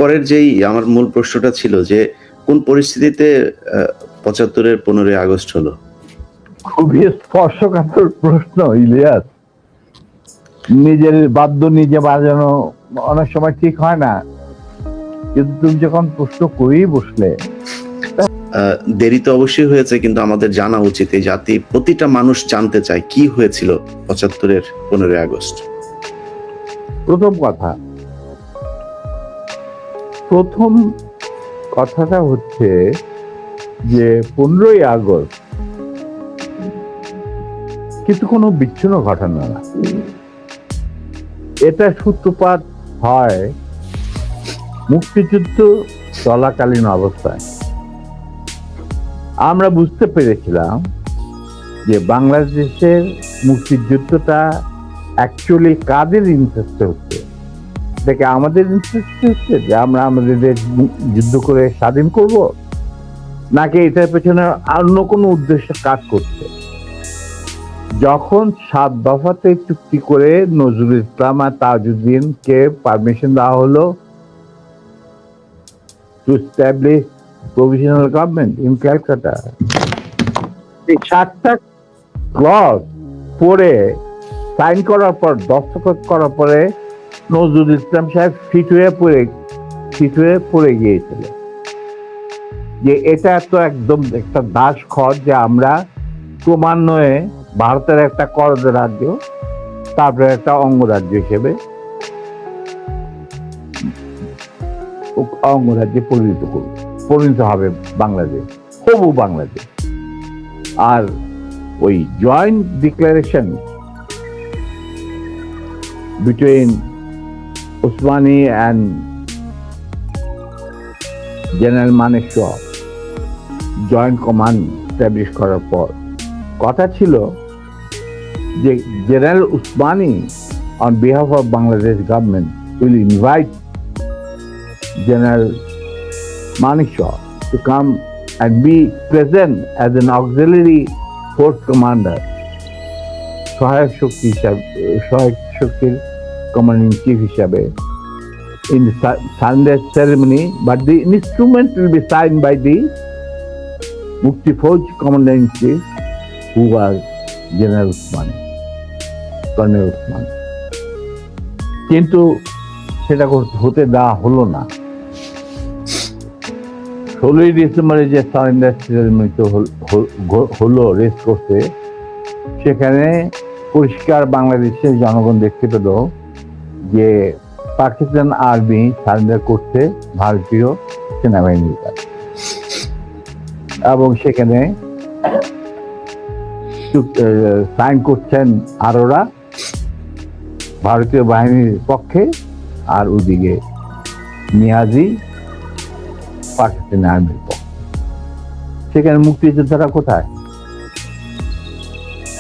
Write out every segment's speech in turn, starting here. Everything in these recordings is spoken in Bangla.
পরের যেই আমার মূল প্রশ্নটা ছিল যে কোন পরিস্থিতিতে ৭৫-এর ১৫ই আগস্ট হলো? খুবই স্পর্শকাতর প্রশ্ন ইলিয়াস। নিজের বাদ্য নিজে বাজানো অনেক সময় ঠিক হয় না, কিন্তু তুমি যখন প্রশ্ন করেই বসলে। দেরি তো অবশ্যই হয়েছে, কিন্তু আমাদের জানা উচিত। এই জাতি প্রতিটা মানুষ জানতে চায় কি হয়েছিল ৭৫-এর ১৫ই আগস্ট। প্রথম কথাটা হচ্ছে যে 15ই আগস্ট কিন্তু কোনো বিচ্ছিন্ন ঘটনা না। এটা সূত্রপাত হয় মুক্তিযুদ্ধ চলাকালীন অবস্থায়। আমরা বুঝতে পেরেছিলাম যে বাংলাদেশের মুক্তিযুদ্ধটা অ্যাকচুয়ালি কাদের ইন্টারেস্টে হচ্ছে। দেখে আমাদের ইন্টারেস্টে হচ্ছে যে আমরা আমাদের দেশ যুদ্ধ করে স্বাধীন করব, নাকি এটার পেছনে অন্য কোনো উদ্দেশ্য কাজ করছে। যখন 7 দফাতে চুক্তি করে নজরুল ইসলাম আর তাজউদ্দিনকে পারমিশন দেওয়া হলো to establish provisional government in Calcutta, এই 7টা ক্লজ পড়ে সাইন করার পর, দস্তখত করার পরে নজরুল ইসলাম সাহেব ফিট হয়ে পড়ে গিয়েছিল যে এটা তো একদম একটা দাস খত, যে আমরা ক্রমান্বয়ে ভারতের একটা করদ রাজ্য, তারপরে একটা অঙ্গরাজ্য হিসেবে অঙ্গরাজ্যে পরিণত হবে বাংলাদেশ, হবু বাংলাদেশ। আর ওই joint declaration between Usmani and general Manekshaw joint command establish করার পর কথা ছিল যে general Usmani on behalf of Bangladesh government will invite General Manekshaw to come and be present as an auxiliary force commander, সহায়ক শক্তির commanding chief হিসাবে in the Sunday ceremony, but the instrument will be signed by the Mukti Fauj commander-in-chief, who was General Usmani, Colonel Usmani. কিন্তু সেটা হতে দেওয়া হলো না। 16ই ডিসেম্বরে যে সারেন্ডার সেরেমনিতে হলো রেস করতে, সেখানে পরিষ্কার বাংলাদেশের জনগণ দেখতে পেল যে পাকিস্তান আর্মি সারেন্ডার করছে ভারতীয় সেনাবাহিনীর কাছে, এবং সেখানে সাইন করছেন আরোরা ভারতীয় বাহিনীর পক্ষে, আর ওদিকে নিয়াজি পাকিস্তানি আর্মির পক্ষে। সেখানে মুক্তিযোদ্ধারা কোথায়?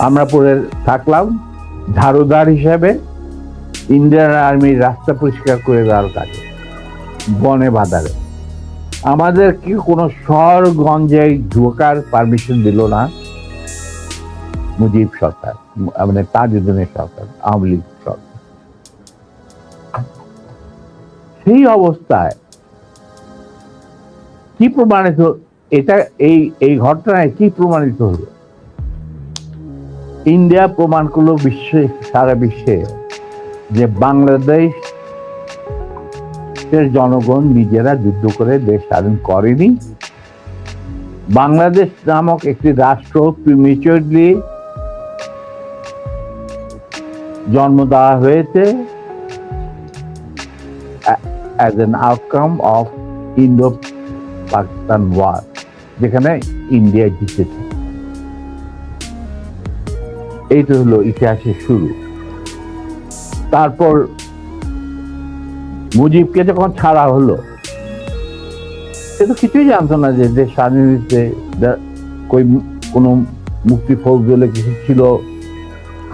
আমরা পড়ে থাকলাম ঝাড়ুদার হিসাবে ইন্ডিয়ান আর্মির রাস্তা পরিষ্কার করে দেওয়ার কাজে, বনে বাজারে। আমাদের কি কোনো শহরগঞ্জে ঢোকার পারমিশন দিল না মুজিব সরকার, মানে তাজউদ্দিনের সরকার, আওয়ামী লীগ সরকার। সেই অবস্থায় কি প্রমাণিত, এটা এই ঘটনায় কি প্রমাণিত হলো? ইন্ডিয়া প্রমাণ করলো সারা বিশ্বে যে বাংলাদেশের জনগণ নিজেরা যুদ্ধ করে দেশ স্বাধীন করেনি। বাংলাদেশ নামক একটি রাষ্ট্র প্রিমেচুরলি জন্ম দেওয়া হয়েছে as an outcome of Indo-Pakistan war, যেখানে ইন্ডিয়া জিতেছে। এইটা হলো ইতিহাসের শুরু। তারপর মুজিবকে যখন ছাড়া হলো, সে তো কিছুই জানতো না যে দেশ স্বাধীন হয়েছে, কোন মুক্তি ফৌজ বলে কিছু ছিল,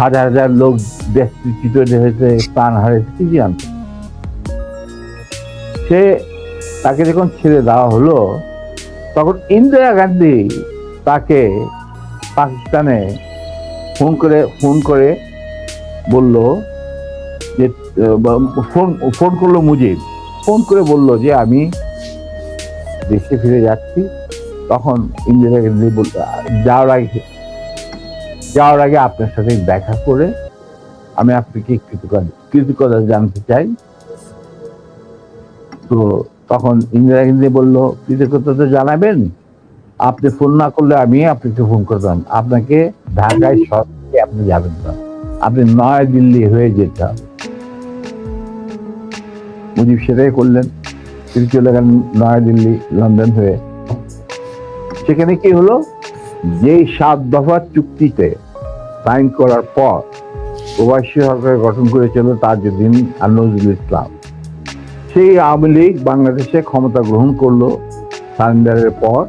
হাজার হাজার লোক দেশচ্যুত হয়েছে, প্রাণ হারিয়েছে, কি জানতো। তাকে যখন ছেড়ে দেওয়া হলো, তখন ইন্দিরা গান্ধী তাকে পাকিস্তানে ফোন করে বলল যে ফোন করলো মুজিব ফোন করে বলল যে আমি দেশে ফিরে যাচ্ছি। তখন ইন্দিরা গান্ধী যাওয়ার আগে আপনার সাথে দেখা করে আমি আপনাকে কৃতজ্ঞতা জানতে চাই। তো তখন ইন্দিরা গান্ধী বলল, কৃতজ্ঞতা তো জানাবেন, আপনি ফোন না করলে আমি আপনাকে ফোন করতাম। আপনাকে ঢাকায় সরাসরি আপনি যাবেন না, আপনি নয়াদিল্লি হয়ে যেতে হবে। মুজিব সেটাই করলেন, তিনি চলে গেলেন নয়াদিল্লি, লন্ডন হয়ে। সেখানে কি হলো, যে 7 দফা চুক্তিতে সাইন করার পর প্রবাসী সরকার গঠন করেছিল তাজউদ্দিন আর নজরুল ইসলাম, সেই আওয়ামী লীগ বাংলাদেশে ক্ষমতা গ্রহণ করলো সারেন্ডারের পর।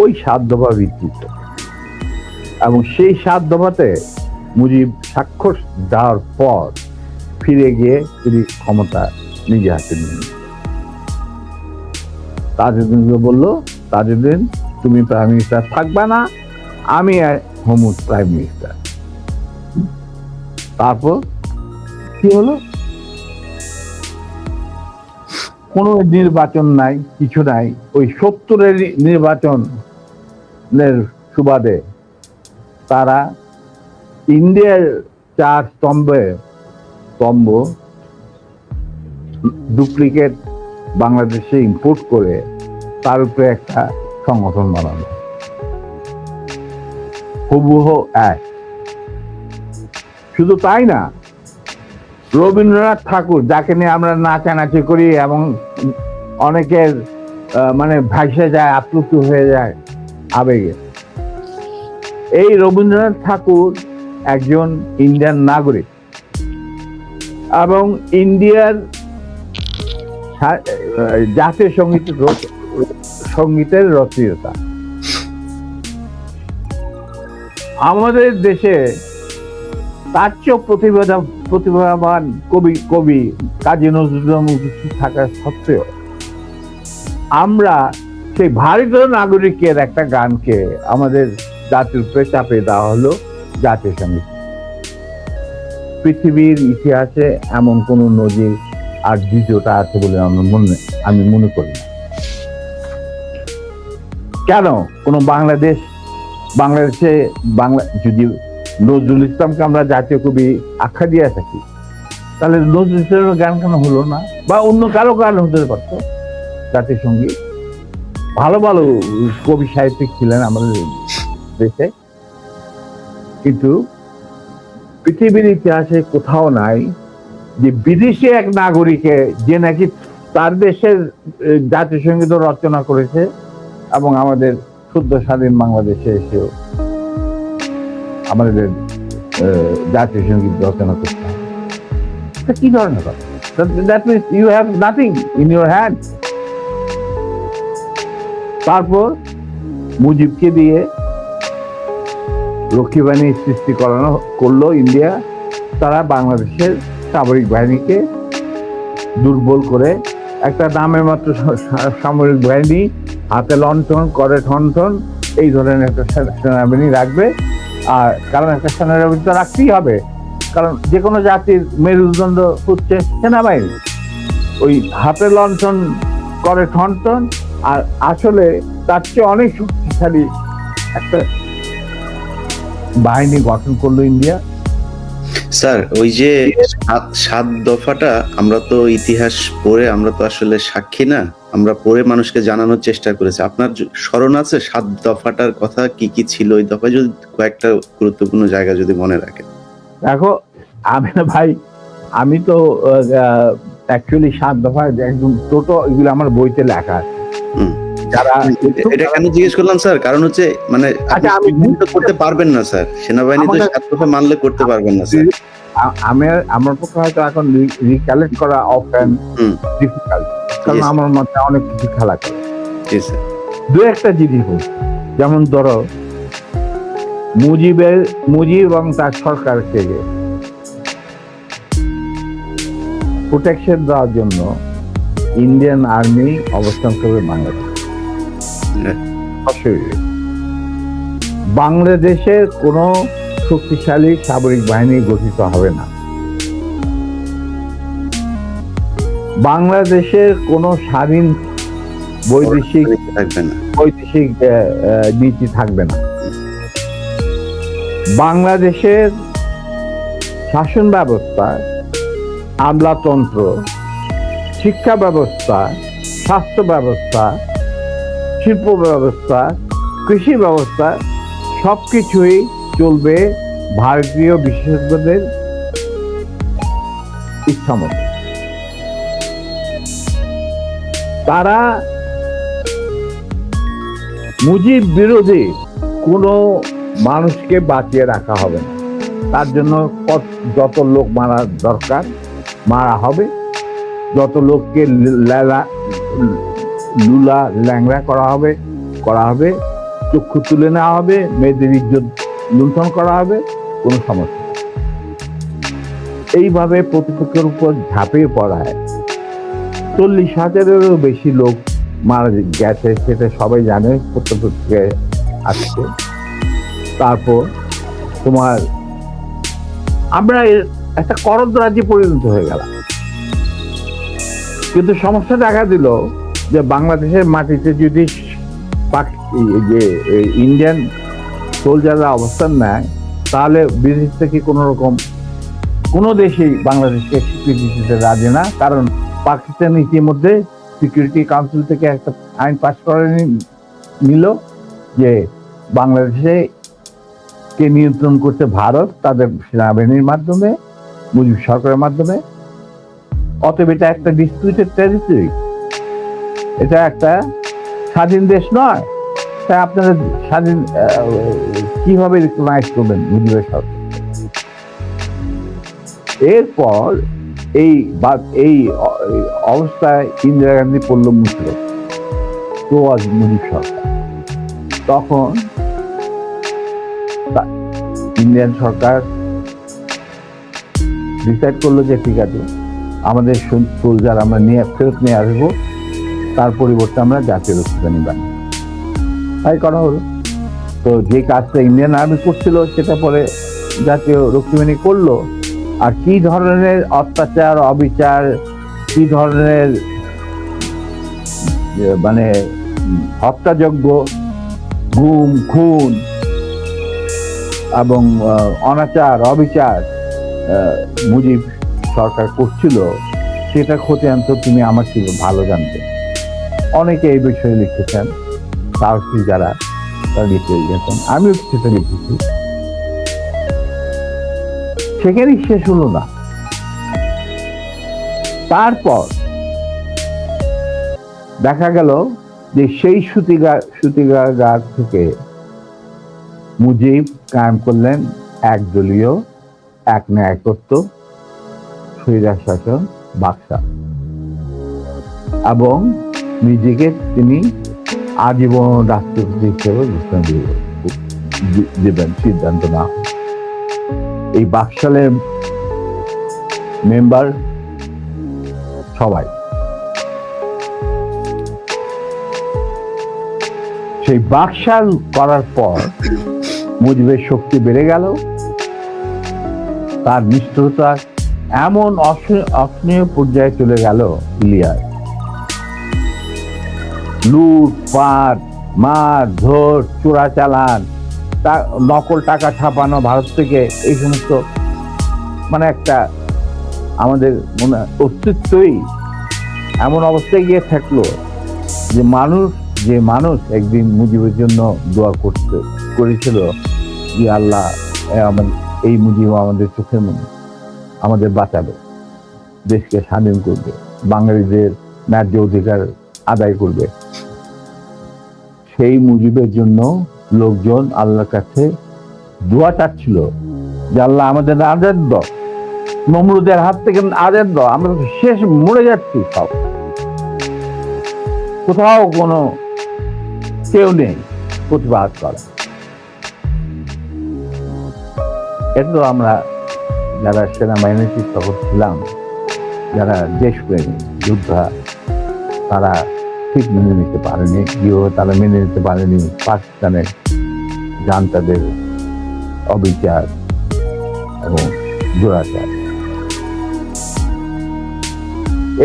ওই 7 দফা ভিত্তিতে, এবং সেই 7 দফাতে মুজিব স্বাক্ষর দেওয়ার পর ফিরে গিয়ে তিনি ক্ষমতা নিজে হাতে নিলেন। তাজউদ্দিনকে বলল, তাজউদ্দিন তুমি প্রাইম মিনিস্টার থাকবে না, আমি হোম প্রাইম মিনিস্টার। তারপর কি হলো, কোন নির্বাচন নাই, কিছু নাই। ওই 70-এর নির্বাচনের সুবাদে তারা ইন্ডিয়ার 4 স্তম্ভ ডুপ্লিকেট বাংলাদেশে ইম্পোর্ট করে তার উপরে একটা সংগঠন বানানো, হুবহু এক। শুধু তাই না, রবীন্দ্রনাথ ঠাকুর, যাকে নিয়ে আমরা নাচানাচি করি এবং অনেকের মানে ভাসে যায়, আপ্লুত হয়ে যায় আবেগে, এই রবীন্দ্রনাথ ঠাকুর একজন ইন্ডিয়ান নাগরিক এবং ইন্ডিয়ার জাতীয় সঙ্গীতের রচয়িতা। আমাদের দেশে তার চেয়েও প্রতিভাবান কবি কাজী নজরুল থাকা সত্ত্বেও আমরা সেই ভারতীয় নাগরিকের একটা গানকে আমাদের জাতির উপরে চাপে দেওয়া হলো জাতীয় সঙ্গীত। পৃথিবীর ইতিহাসে এমন কোন নজির আর দ্বিতীয়টা আছে বলে আমি মনে করি না। কেন কোন বাংলাদেশে যদি নজরুল ইসলামকে আমরা জাতীয় কবি আখ্যা দিয়ে থাকি, তাহলে নজরুল ইসলামের গান কেন হলো না? বা অন্য কারো গান হতে পারতো জাতীয় সঙ্গীত। ভালো ভালো কবি সাহিত্যিক ছিলেন আমাদের দেশে, কিন্তু পৃথিবীর ইতিহাসে কোথাও নাই যে বিদেশি এক নাগরিকে যে নাকি তার দেশের জাতীয় সঙ্গীত রচনা করেছে এবং আমাদের শুদ্ধ স্বাধীন বাংলাদেশে এসেও আমাদের জাতীয় সঙ্গীত রচনা করতে হবে। কি ধরনের কথা? That means you have nothing in your hand. তারপর মুজিবকে দিয়ে লক্ষ্মী বাহিনী সৃষ্টি করলো ইন্ডিয়া। তারা বাংলাদেশের সামরিক বাহিনীকে দুর্বল করে একটা নামের মাত্র সামরিক বাহিনী, হাতে লণ্ঠন, করে ঠনঠন, এই ধরনের একটা সেনাবাহিনী রাখবে। আর কারণ একটা সেনাবাহিনী তো রাখতেই হবে, কারণ যে কোনো জাতির মেরুদণ্ড হচ্ছে সেনাবাহিনী। ওই হাতে লণ্ঠন, করে ঠনঠন, আর আসলে তার চেয়ে অনেক শক্তিশালী একটা বাহিনী গঠন করলো ইন্ডিয়া। স্যার, ওই যে 7 দফাটা আমরা তো ইতিহাস পড়ে, আমরা তো আসলে সাক্ষী না, আমরা পড়ে মানুষকে জানানোর চেষ্টা করেছি। আপনার স্মরণ আছে 7 দফাটার কথা, কি কি ছিল ওই দফায়? যদি কয়েকটা গুরুত্বপূর্ণ জায়গা যদি মনে রাখেন। দেখো আমি তো অ্যাকচুয়ালি 7 দফা একদম টোটো এগুলো আমার বইতে লেখা আছে। যারা এটা কেন জিজ্ঞেস করলাম স্যার, কারণ হচ্ছে মানে আপনি তো করতে পারবেন না স্যার, সেনাবাহিনী তো 7 দফা মানলে করতে পারবেন না স্যার। আমার পক্ষে হয়তো এখন রিকালেক্ট করা অফেন ডিফিকাল্ট, কারণ আমার মাথায় অনেক কিছু খেলা করে। দু একটা জিনিস, যেমন ধরো মুজিব এবং তার সরকারকে প্রোটেকশন দেওয়ার জন্য ইন্ডিয়ান আর্মি অবস্থান করবে বাংলাদেশ। বাংলাদেশের কোন শক্তিশালী সামরিক বাহিনী গঠিত হবে না। বাংলাদেশের কোনো স্বাধীন বৈদেশিক থাকবে না। নীতি থাকবে না। বাংলাদেশের শাসন ব্যবস্থা, আমলাতন্ত্র, শিক্ষা ব্যবস্থা, স্বাস্থ্য ব্যবস্থা, শিল্প ব্যবস্থা, কৃষি ব্যবস্থা সবকিছুই চলবে ভারতীয় বিশেষজ্ঞদের ইচ্ছা মতো। তারা মুজিব বিরোধী কোনো মানুষকে বাঁচিয়ে রাখা হবে না। তার জন্য যত লোক মারা দরকার মারা হবে, যত লোককে লুলা ল্যাংড়া করা হবে, চক্ষু তুলে নেওয়া হবে, মেয়েদের ইজ্জত লুণ্ঠন করা হবে, কোনো সমস্যা নেই। এইভাবে প্রতিপক্ষের উপর ঝাঁপিয়ে পড়ায় 40,000-এরও বেশি লোক মারা গেছে, সেটা সবাই জানে, প্রত্যেককে আসছে। তারপর তোমার আমরা একটা করদ রাজ্যে পরিণত হয়ে গেলাম। কিন্তু সমস্যা দেখা দিল যে বাংলাদেশের মাটিতে যদি ইন্ডিয়ান সোলজাররা অবস্থান নেয়, তাহলে বিদেশ থেকে কোনো দেশেই বাংলাদেশকে স্বীকৃতি দিতে রাজি না। কারণ পাকিস্তান ইতিমধ্যে সিকিউরিটি কাউন্সিল থেকে একটা আইন পাস করে নিল যে বাংলাদেশে কে নিয়ন্ত্রণ করছে ভারত, তাদের সেনাবাহিনীর মাধ্যমে, মুজিব সরকারের মাধ্যমে। অতএব এটা একটা ডিসপিউটেড টেরিটরি, এটা একটা স্বাধীন দেশ নয়। তাই আপনারা স্বাধীন কিভাবে রিকগনাইজ করবেন মুজিবের সরকার? এরপর এই অবস্থায় ইন্দিরা গান্ধী পড়ল মুশকিল, তো আজ মুজিব সরকার। তখন ইন্ডিয়ান সরকার ডিসাইড করলো যে ঠিক আছে, আমাদের সোলজার আমরা ফেরত নিয়ে আসবো, তার পরিবর্তে আমরা জাতীয় রক্ষীবাহিনী বানাবো। তাই করা হলো। তো যে কাজটা ইন্ডিয়ান আর্মি করছিল সেটা পরে জাতীয় রক্ষীবাহিনী করলো। আর কি ধরনের অত্যাচার, অবিচার, কি ধরনের মানে হত্যাযজ্ঞ, গুম, খুন এবং অনাচার, অবিচার মুজিব সরকার করছিল, সেটা খতিয়ান তো তুমি আমার ছিল ভালো জানতে। অনেকে এই বিষয়ে লিখেছেন, সাহসী যারা তারা লিখে গেছেন, আমিও কিছুটা লিখেছি। সেখানেই শেষ হলো না। তারপর দেখা গেল যে সেই সুতিগার থেকে মুজিব কায়েম করলেন একদলীয়, এক ন্যায়তত্ত্ব, স্বৈরাচার শাসন, বাকশাল, এবং নিজেকে তিনি আজীবন রাষ্ট্রপতি হিসেবে ঘোষণা দেবেন সিদ্ধান্ত না। এই বাকশালের মেম্বার সবাই। সেই বাকশাল করার পর মুজিবের শক্তি বেড়ে গেল, তার নিষ্ঠুরতা এমন অসহনীয় পর্যায়ে চলে গেল। ইলিয়াস লুটপাট, মার ধর, চোরাচালান, নকল টাকা ছাপানো ভারত থেকে, এই সমস্ত মানে একটা আমাদের মনে অস্তিত্বই এমন অবস্থায় গিয়ে থাকলো যে মানুষ একদিন মুজিবের জন্য দোয়া করেছিল যে আল্লাহ এই মুজিব আমাদের চোখের মনে আমাদের বাঁচাবে, দেশকে স্বাধীন করবে, বাঙালিদের ন্যায্য অধিকার আদায় করবে। সেই মুজিবের জন্য লোকজন আল্লাহর কাছে দোয়া চাচ্ছিল যে আল্লাহ আমাদের আজাদ দাও, নমরুদের হাত থেকে আজাদ দাও, আমরা তো শেষ মরে যাচ্ছি, সব কোথাও কোনো কেউ নেই প্রতিবাদ করা। এটা তো আমরা যারা সেনাবাহিনীতে তখন ছিলাম, যারা দেশপ্রেমী যোদ্ধা, তারা ঠিক মেনে নিতে পারেনি, তারা মেনে নিতে পারেনি পাকিস্তানের জান্তাদের অবিচার এবং দুরাচার।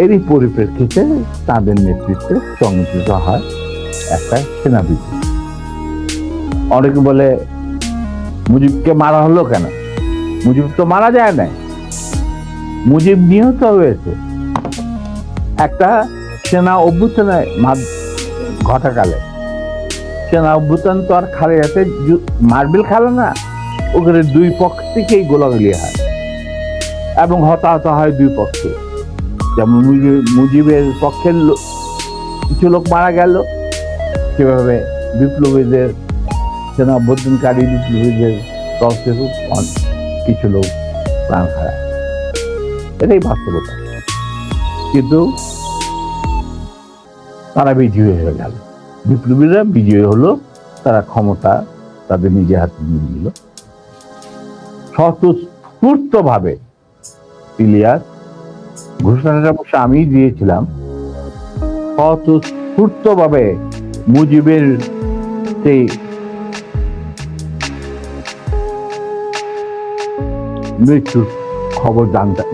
এরই পরিপ্রেক্ষিতে তাদের নেতৃত্বে সংগঠিত হয় একটা সেনা বিদ্রোহ। অনেকে বলে মুজিবকে মারা হলো কেন? মুজিব তো মারা যায় নাই, মুজিব নিহত হয়েছে একটা সেনা অভ্যুত্থানে ঘটাকালে। সেনা অভ্যুত্থান তো আর খালেদাতে মার্বেল খেলে না, ওখানে দুই পক্ষ থেকেই গোলাগুলি হয় এবং হতাহত হয় দুই পক্ষে। যেমন মুজিবের পক্ষের কিছু লোক মারা গেল, সেভাবে বিপ্লবীদের সেনা অভ্যুত্থানকারী বিপ্লবীদের দল থেকে কিছু লোক প্রাণ হারায়। এটাই বাস্তবতা। কিন্তু তারা বিজয়ী হয়ে গেল, বিপ্লবীরা বিজয়ী হলো, তারা ক্ষমতা তাদের নিজের হাতে নিয়ে নিল স্বতঃস্ফূর্ত ভাবে। ইলিয়াস ঘোষণাটা অবশ্য আমি দিয়েছিলাম, স্বতঃস্ফূর্ত ভাবে মুজিবের সেই মৃত্যুর খবর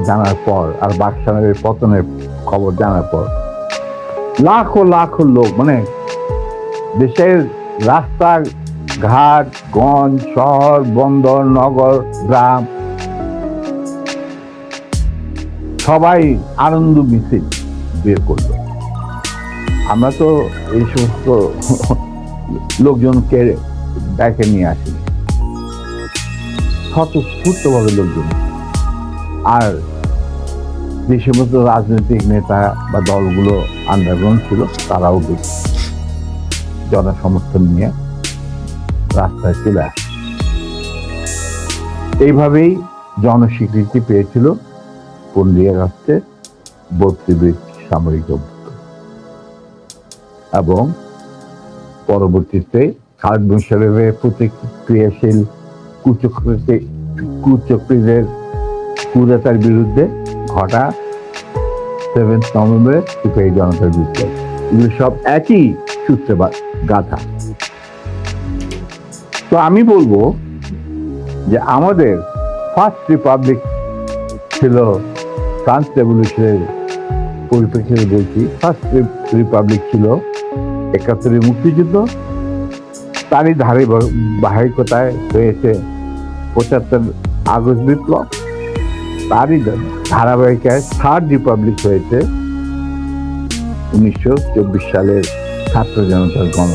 জানার পর আর বাকশালের পতনের খবর জানার পর লাখো লাখো লোক, মানে দেশের রাস্তা ঘাট, গঞ্জ, শহর, বন্দর, নগর, গ্রাম সবাই আনন্দ মিছিল বের করলো। আমরা তো এই সমস্ত লোকজনকে ডেকে নিয়ে আসি, স্বতঃস্ফূর্ত ভাবে লোকজন। আর যে সমস্ত রাজনৈতিক নেতা বা দলগুলো আন্ডারগ্রাউন্ড ছিল, তারাও জনসমর্থন নিয়ে রাস্তায় চলে আসে। এইভাবেই জনস্বীকৃতি পেয়েছিল 15 আগস্টে 32 সামরিক অভ্যুত্থান। এবং পরবর্তীতে খালেদ মোশাররফের প্রতিক্রিয়াশীল কুচক্রীদের কুদাতার বিরুদ্ধে ঘটা 7 নভেম্বরে সিপাহী জনতার বিপ্লব, এগুলো সব একই সূত্রে গাথা। তো আমি বলবো যে আমাদের ফার্স্ট রিপাবলিক ছিল ফ্রান্স রেভলিউশনের পরিপ্রেক্ষিতে বলছি, ফার্স্ট রিপাবলিক ছিল 71 মুক্তিযুদ্ধ, তারই ধারাবাহিকতায় হয়েছে 75 আগস্ট বিপ্লব, তারই ধারাবাহিকায় থার্ড রিপাবলিক হয়েছে 1924 সালের ছাত্র জনতার গণ